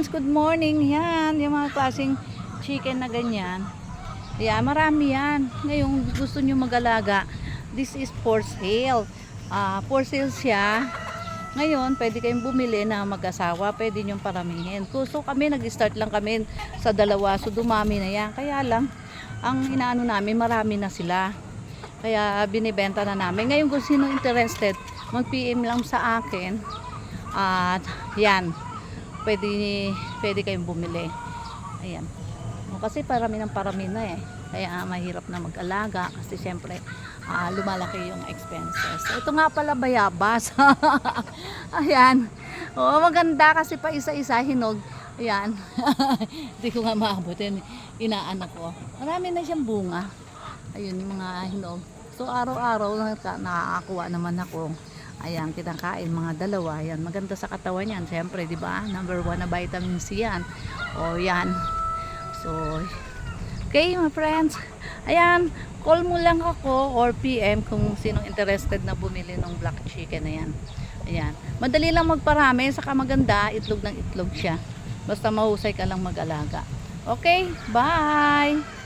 good morning. Yan, yung mga klaseng chicken na ganyan. Yan, marami yan. Ngayon, gusto nyo mag-alaga. This is for sale. For sale siya. Ngayon, pwede kayong bumili na mag-asawa. Pwede nyo paramihin. So kami, nag-start lang kami sa dalawa. So dumami na yan. Kaya lang, ang inaano namin, marami na sila. Kaya binibenta na namin. Ngayon, kung sino interested, mag-PM lang sa akin. At yan, pwede kayong bumili. Ayan. Kasi parami na eh. Kaya mahirap na mag-alaga kasi syempre lumalaki yung expenses. Ito nga pala bayabas. Ayan. Oh, maganda kasi pa isa-isa hinog. Ayan. Hindi ko nga maabutin. Inaanak ko. Marami na siyang bunga. Ayun yung mga hinog. So araw-araw nakakakuha naman ako. Ayan, kinakain mga dalawa. Ayan, maganda sa katawan yan. Siyempre, di ba? Number 1 na vitamin C yan. O yan. So, okay my friends. Ayan, call mo lang ako or PM kung sinong interested na bumili ng black chicken na yan. Ayan. Madali lang magparami, saka maganda, itlog ng itlog siya. Basta mahusay ka lang mag-alaga. Okay, bye!